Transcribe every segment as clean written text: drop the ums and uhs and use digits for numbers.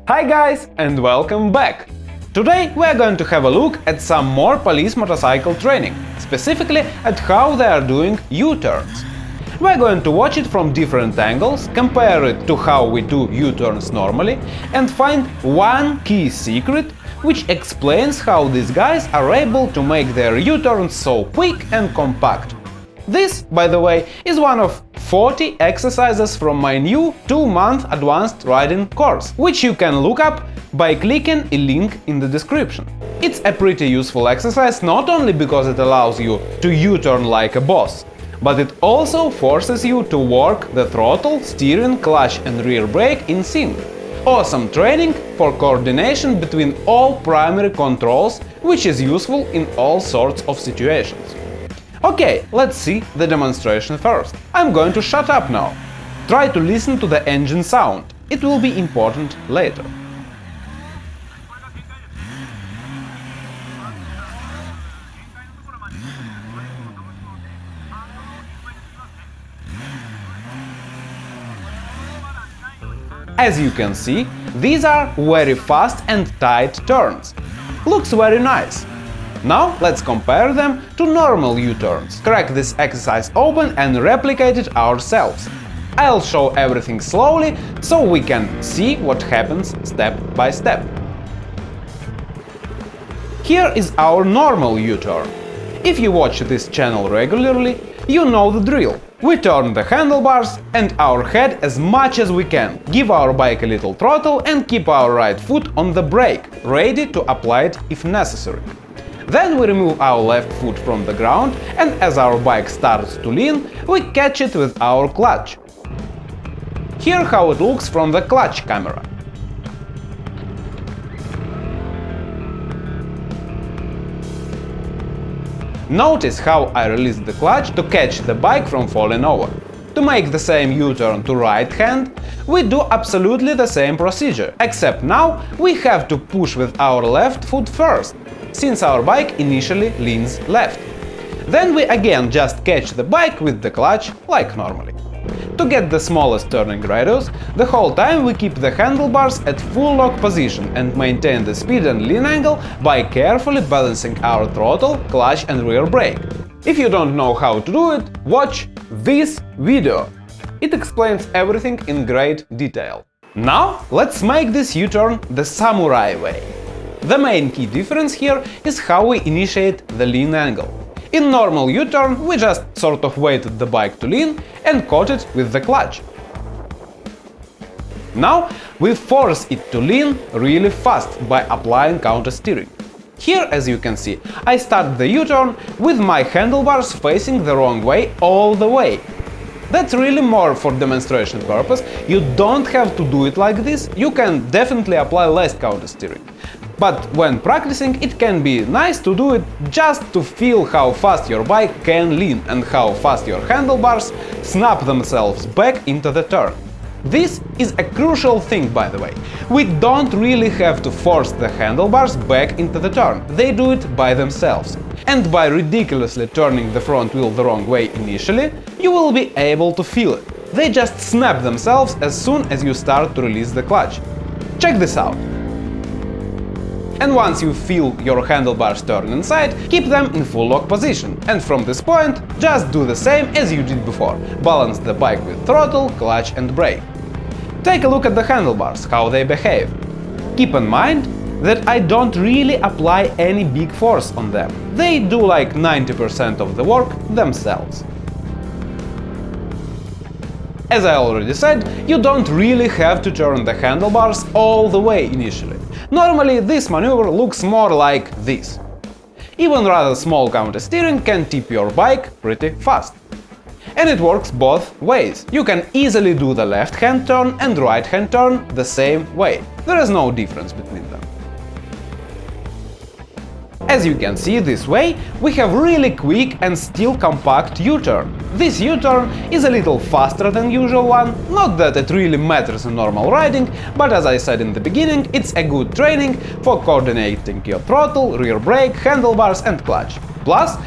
Hi guys, and welcome back! Today we are going to have a look at some more police motorcycle training, specifically at how they are doing U-turns. We are going to watch it from different angles, compare it to how we do U-turns normally, and find one key secret which explains how these guys are able to make their U-turns so quick and compact. This, by the way, is one of 40 exercises from my new 2-month advanced riding course, which you can look up by clicking a link in the description. It's a pretty useful exercise not only because it allows you to U-turn like a boss, but it also forces you to work the throttle, steering, clutch and rear brake in sync. Awesome training for coordination between all primary controls, which is useful in all sorts of situations. Okay, let's see the demonstration first. I'm going to shut up now. Try to listen to the engine sound. It will be important later. As you can see, these are very fast and tight turns. Looks very nice. Now let's compare them to normal U-turns. Crack this exercise open and replicate it ourselves. I'll show everything slowly, so we can see what happens step by step. Here is our normal U-turn. If you watch this channel regularly, you know the drill. We turn the handlebars and our head as much as we can, give our bike a little throttle and keep our right foot on the brake, ready to apply it if necessary. Then we remove our left foot from the ground, and as our bike starts to lean, we catch it with our clutch. Here how it looks from the clutch camera. Notice how I release the clutch to catch the bike from falling over. To make the same U-turn to right hand, we do absolutely the same procedure, except now we have to push with our left foot first, since our bike initially leans left. Then we again just catch the bike with the clutch, like normally. To get the smallest turning radius, the whole time we keep the handlebars at full lock position and maintain the speed and lean angle by carefully balancing our throttle, clutch and rear brake. If you don't know how to do it, watch this video. It explains everything in great detail. Now let's make this U-turn the samurai way. The main key difference here is how we initiate the lean angle. In normal U-turn, we just sort of waited the bike to lean and caught it with the clutch. Now we force it to lean really fast by applying counter-steering. Here, as you can see, I start the U-turn with my handlebars facing the wrong way all the way. That's really more for demonstration purpose. You don't have to do it like this, you can definitely apply less counter-steering. But when practicing, it can be nice to do it just to feel how fast your bike can lean and how fast your handlebars snap themselves back into the turn. This is a crucial thing, by the way. We don't really have to force the handlebars back into the turn, they do it by themselves. And by ridiculously turning the front wheel the wrong way initially, you will be able to feel it. They just snap themselves as soon as you start to release the clutch. Check this out. And once you feel your handlebars turn inside, keep them in full lock position, and from this point, just do the same as you did before. Balance the bike with throttle, clutch and brake. Take a look at the handlebars, how they behave. Keep in mind that I don't really apply any big force on them. They do like 90% of the work themselves. As I already said, you don't really have to turn the handlebars all the way initially. Normally, this maneuver looks more like this. Even rather small counter-steering can tip your bike pretty fast. And it works both ways. You can easily do the left-hand turn and right-hand turn the same way. There is no difference between them. As you can see this way, we have really quick and still compact U-turn. This U-turn is a little faster than usual one, not that it really matters in normal riding, but as I said in the beginning, it's a good training for coordinating your throttle, rear brake, handlebars and clutch. Plus,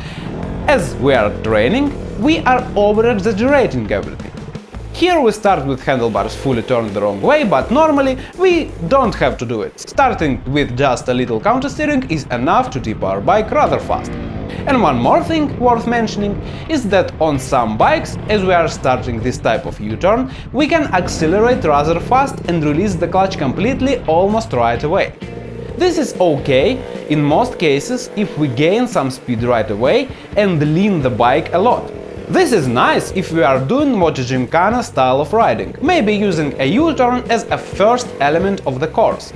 as we are training, we are over-exaggerating everything. Here we start with handlebars fully turned the wrong way, but normally we don't have to do it. Starting with just a little countersteering is enough to tip our bike rather fast. And one more thing worth mentioning is that on some bikes, as we are starting this type of U-turn, we can accelerate rather fast and release the clutch completely almost right away. This is okay in most cases if we gain some speed right away and lean the bike a lot. This is nice if we are doing Moto Gymkhana style of riding, maybe using a U-turn as a first element of the course.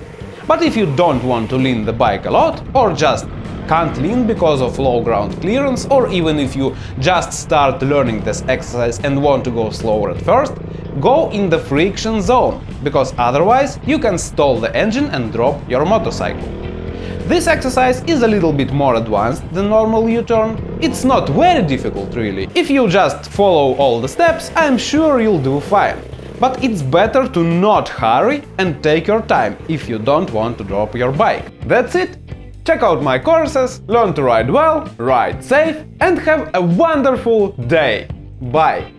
But if you don't want to lean the bike a lot, or just can't lean because of low ground clearance, or even if you just start learning this exercise and want to go slower at first, go in the friction zone, because otherwise you can stall the engine and drop your motorcycle. This exercise is a little bit more advanced than normal U-turn. It's not very difficult really. If you just follow all the steps, I'm sure you'll do fine. But it's better to not hurry and take your time if you don't want to drop your bike. That's it! Check out my courses, learn to ride well, ride safe, and have a wonderful day! Bye!